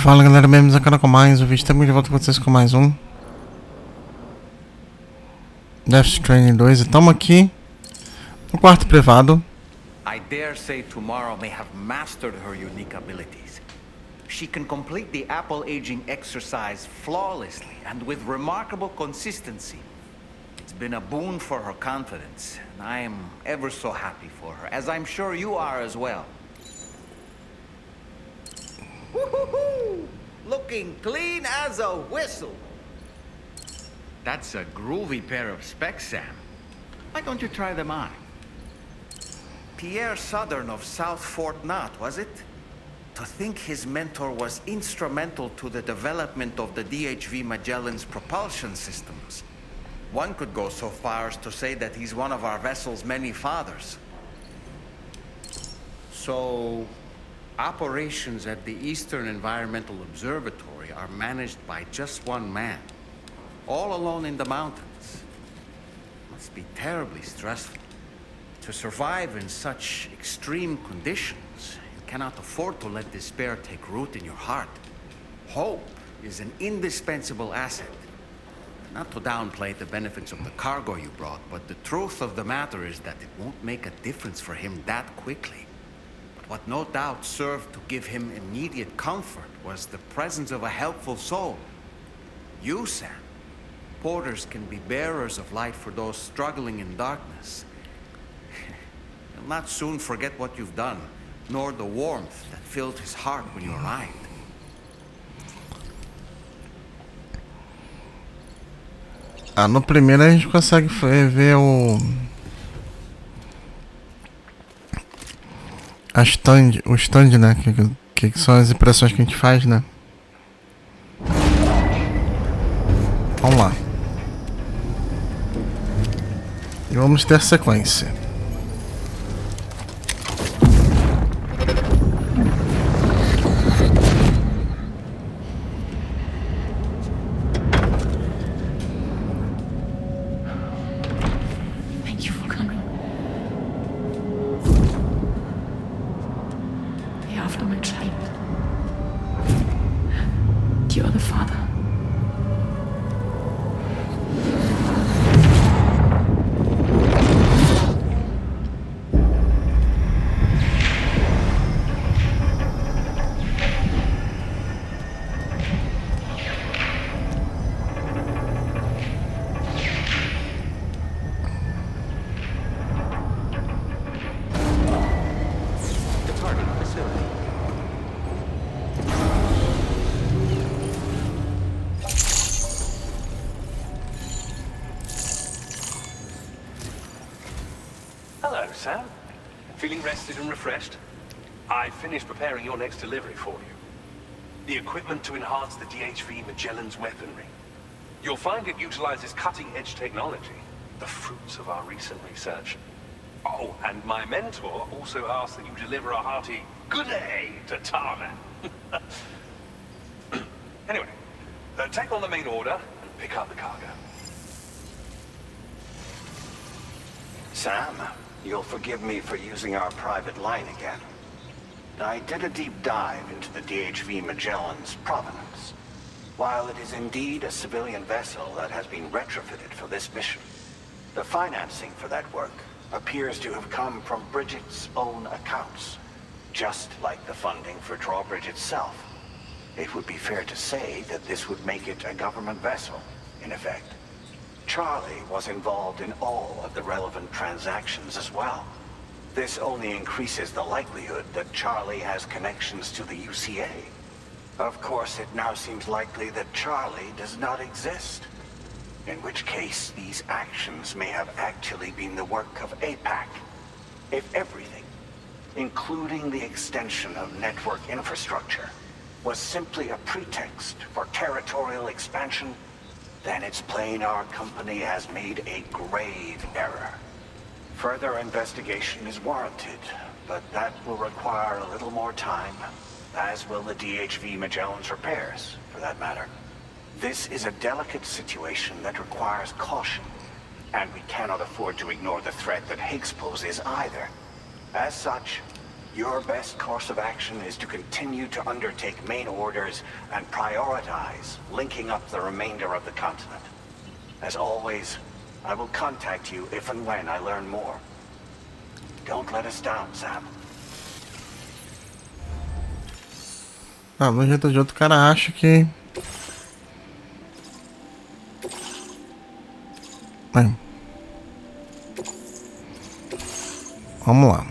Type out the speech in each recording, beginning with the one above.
Fala galera, bem-vindos ao canal com mais um vídeo. Estamos de volta com vocês com mais um Stranding 2 e estamos aqui no quarto privado. I dare say tomorrow may have mastered her unique abilities. She can complete the apple aging exercise flawlessly and with remarkable consistency. It's been a boon for her confidence, and I am ever so happy for her, as I'm sure you are as well. Woohoo! Looking clean as a whistle. That's a groovy pair of specs, Sam. Why don't you try them on? Pierre Southern of South Fort Knott, was it? To think his mentor was instrumental to the development of the DHV Magellan's propulsion systems. One could go so far as to say that he's one of our vessel's many fathers. So, operations at the Eastern Environmental Observatory are managed by just one man, all alone in the mountains. Must be terribly stressful. To survive in such extreme conditions, you cannot afford to let despair take root in your heart. Hope is an indispensable asset. Not to downplay the benefits of the cargo you brought, but the truth of the matter is that it won't make a difference for him that quickly. But what no doubt served to give him immediate comfort was the presence of a helpful soul. You, Sam. Porters can be bearers of light for those struggling in darkness. You'll not soon forget what you've done, nor the warmth that filled his heart when you arrived. No primeiro a gente consegue ver o stand, né? Que são as impressões que a gente faz, né? Vamos lá. E vamos ter sequência. Hello, Sam. Feeling rested and refreshed? I finished preparing your next delivery for you. The equipment to enhance the DHV Magellan's weaponry. You'll find it utilizes cutting-edge technology, the fruits of our recent research. Oh, and my mentor also asked that you deliver a hearty good day to Tana. Anyway, take on the main order and pick up the cargo. Sam, you'll forgive me for using our private line again. I did a deep dive into the DHV Magellan's provenance. While it is indeed a civilian vessel that has been retrofitted for this mission, the financing for that work appears to have come from Bridget's own accounts, just like the funding for Drawbridge itself. It would be fair to say that this would make it a government vessel, in effect. Charlie was involved in all of the relevant transactions as well. This only increases the likelihood that Charlie has connections to the UCA. Of course, it now seems likely that Charlie does not exist. In which case, these actions may have actually been the work of APAC. If everything, including the extension of network infrastructure, was simply a pretext for territorial expansion, then it's plain our company has made a grave error. Further investigation is warranted, but that will require a little more time, as will the DHV Magellan's repairs, for that matter. This is a delicate situation that requires caution, and we cannot afford to ignore the threat that Higgs poses either. As such, Your best course of action is to continue to undertake main orders and prioritize linking up the remainder of the continent. As always, I will contact you if and when I learn more. Don't let us down, Sam. Ah, do jeito ou de outro, o cara acha que... Bem. Vamos lá.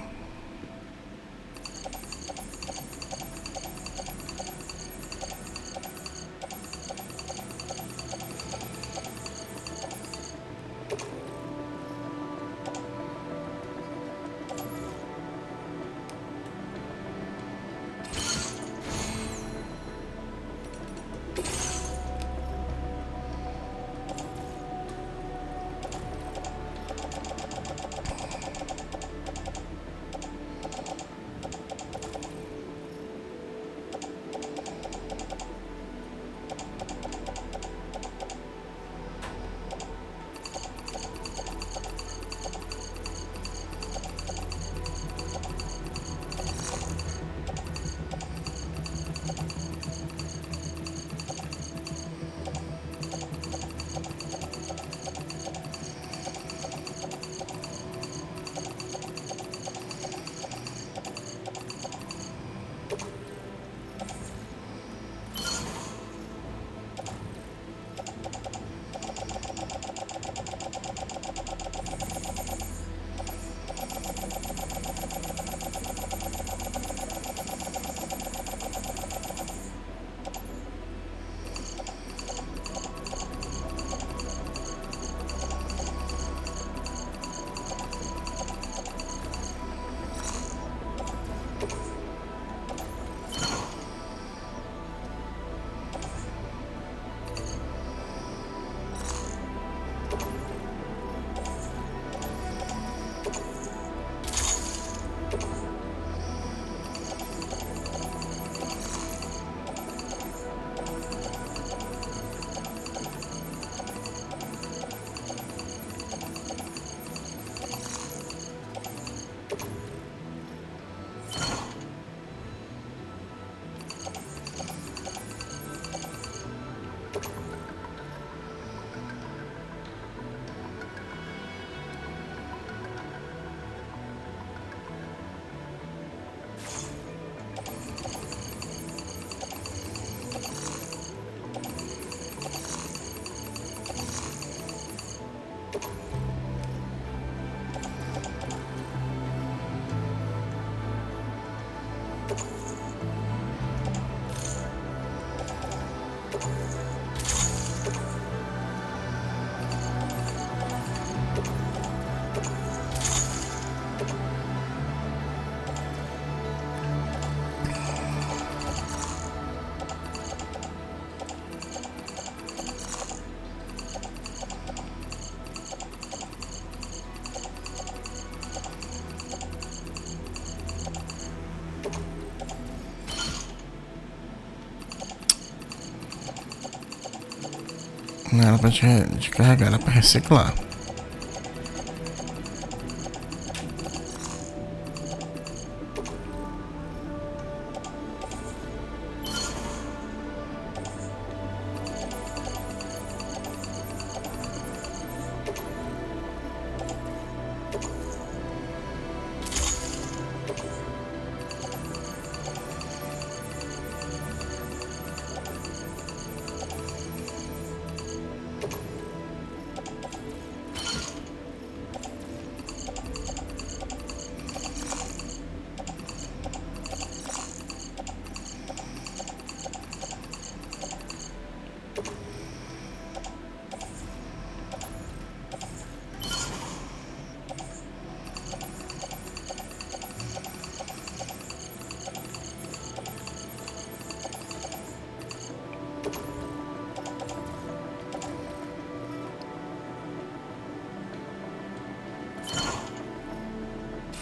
Não era pra te carregar, era pra reciclar.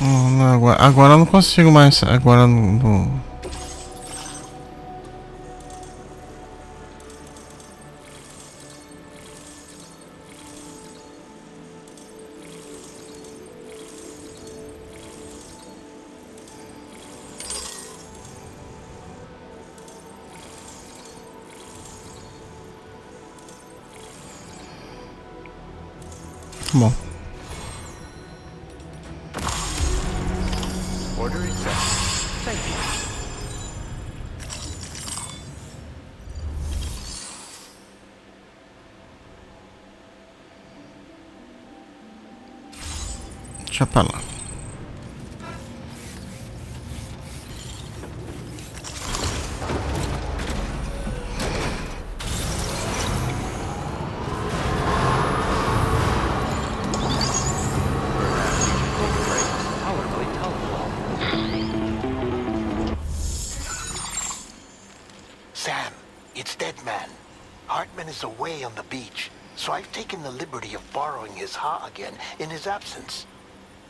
Não, agora eu não consigo mais. Agora não. Bom. Order accepted. Thank you. Deixa pra lá. Sam, it's Dead Man. Hartman is away on the beach, so I've taken the liberty of borrowing his Ha again in his absence.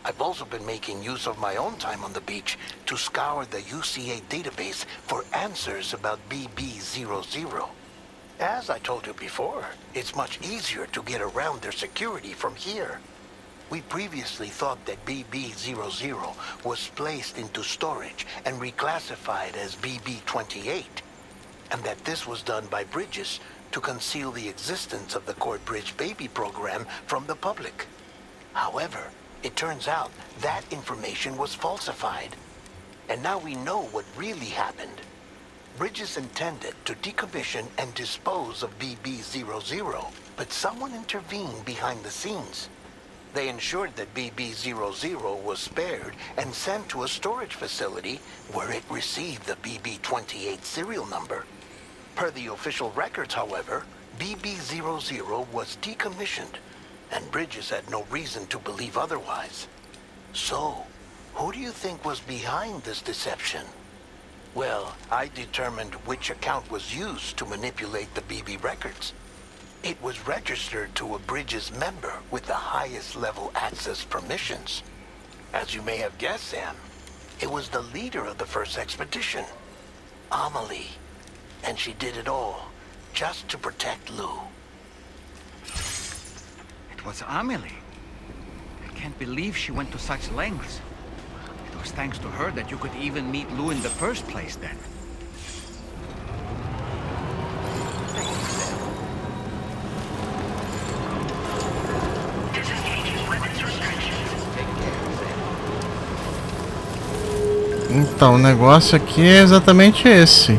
I've also been making use of my own time on the beach to scour the UCA database for answers about BB00. As I told you before, it's much easier to get around their security from here. We previously thought that BB00 was placed into storage and reclassified as BB28, and that this was done by Bridges to conceal the existence of the Court Bridge Baby program from the public. However, it turns out that information was falsified. And now we know what really happened. Bridges intended to decommission and dispose of BB00, but someone intervened behind the scenes. They ensured that BB00 was spared and sent to a storage facility where it received the BB28 serial number. Per the official records, however, BB00 was decommissioned, and Bridges had no reason to believe otherwise. So, who do you think was behind this deception? Well, I determined which account was used to manipulate the BB records. It was registered to a Bridges member with the highest level access permissions. As you may have guessed, Sam, it was the leader of the first expedition, Amelie. And she did it all just to protect Lou. It was Amelie. I can't believe she went to such lengths. It was thanks to her that you could even meet Lou in the first place then. Thank you, Sam. Disengages weapons restrictions. Take care, Sam. Então, o negócio aqui é exatamente esse.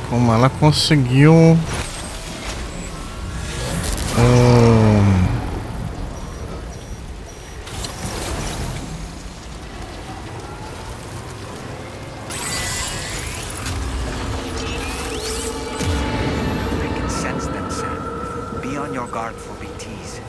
Como ela conseguiu I can sense them, Sam. Be on your guard for BTs.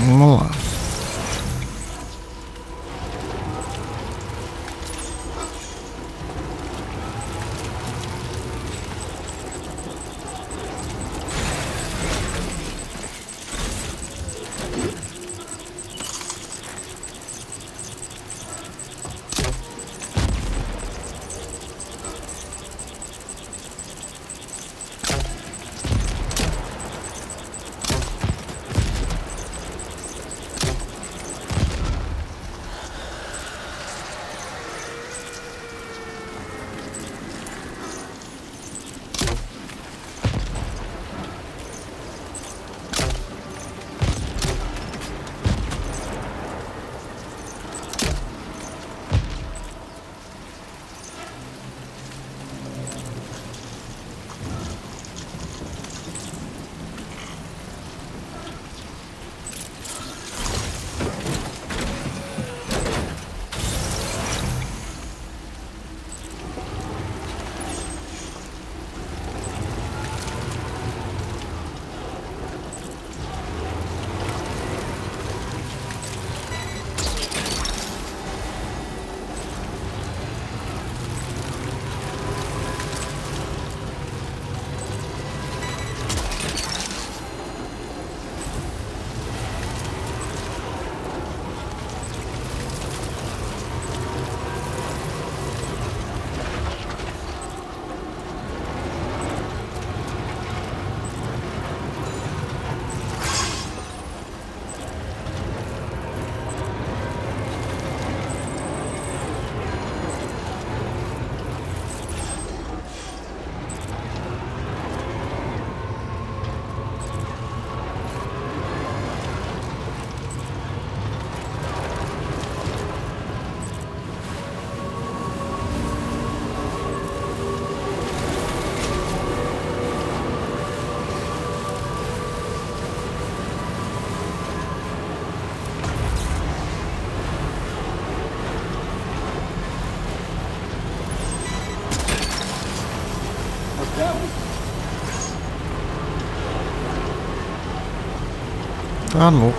Vamos lá. Tá louco.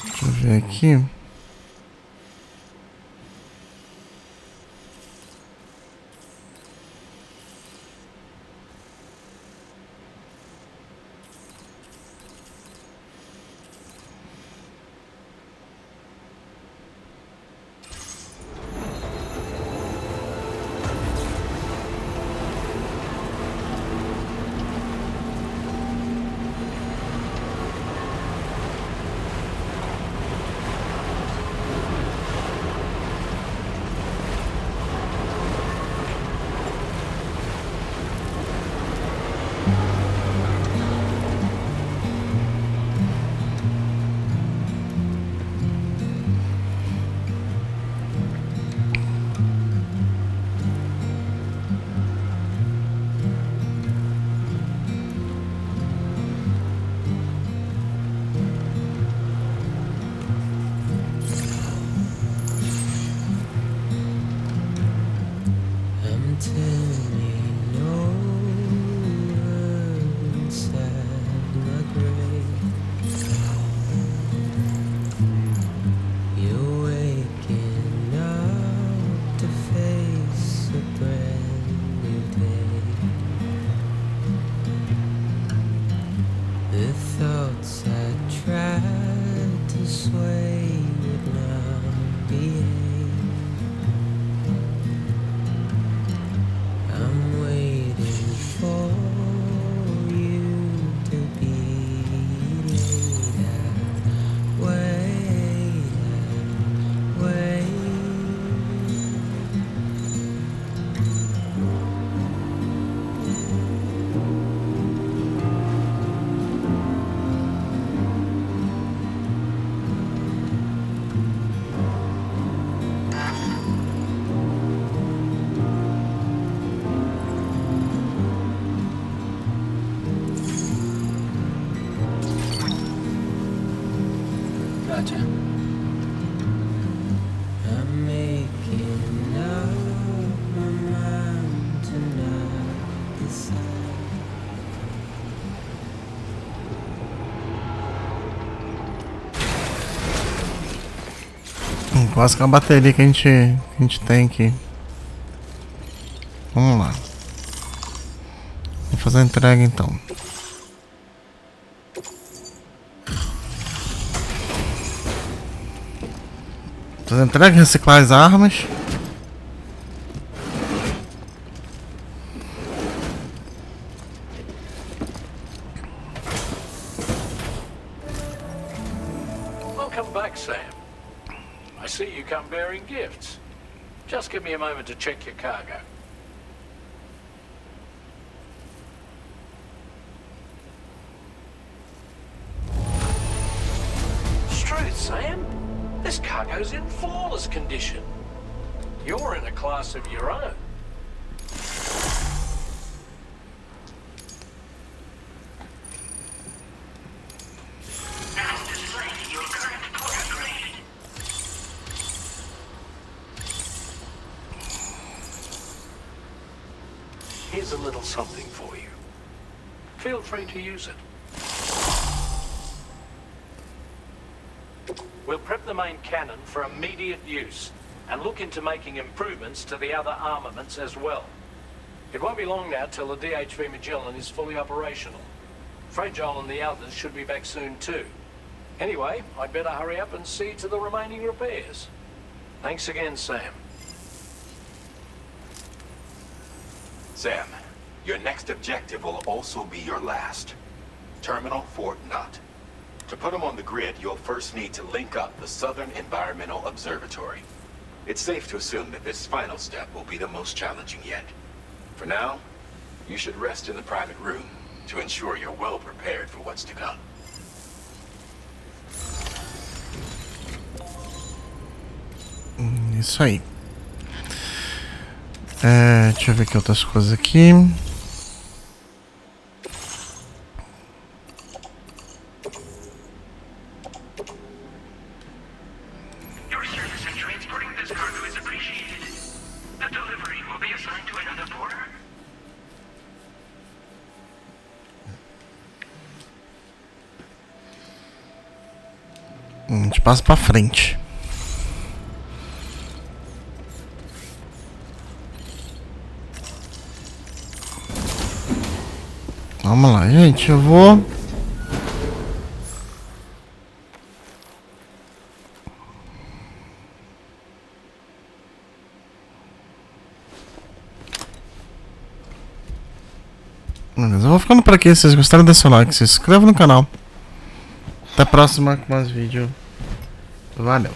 Deixa eu ver aqui. Quase com a bateria que a gente tem aqui. Vamos lá. Vou fazer a entrega então. Fazer a entrega, reciclar as armas. Welcome back, Sam. I see you come bearing gifts. Just give me a moment to check your cargo. Truth, Sam. This cargo's in flawless condition. You're in a class of your own. Now display your current port grade. Here's a little something for you. Feel free to use it. We'll prep the main cannon for immediate use, and look into making improvements to the other armaments as well. It won't be long now till the DHV Magellan is fully operational. Fragile and the others should be back soon too. Anyway, I'd better hurry up and see to the remaining repairs. Thanks again, Sam. Sam, your next objective will also be your last. Terminal Fort Knott. To put them on the grid, you'll first need to link up the Southern Environmental Observatory. It's safe to assume that this final step will be the most challenging yet. For now, you should rest in the private room to ensure you're well prepared for what's to come. Isso aí. Deixa eu ver que outras coisas aqui. Your service in transporting this cargo is appreciated. The delivery will be assigned to another porter. A gente passa pra frente. Vamos lá, gente, eu vou... Beleza, eu vou ficando por aqui. Se vocês gostaram, deixa seu like, se inscreva no canal. Até a próxima com mais vídeo. Valeu.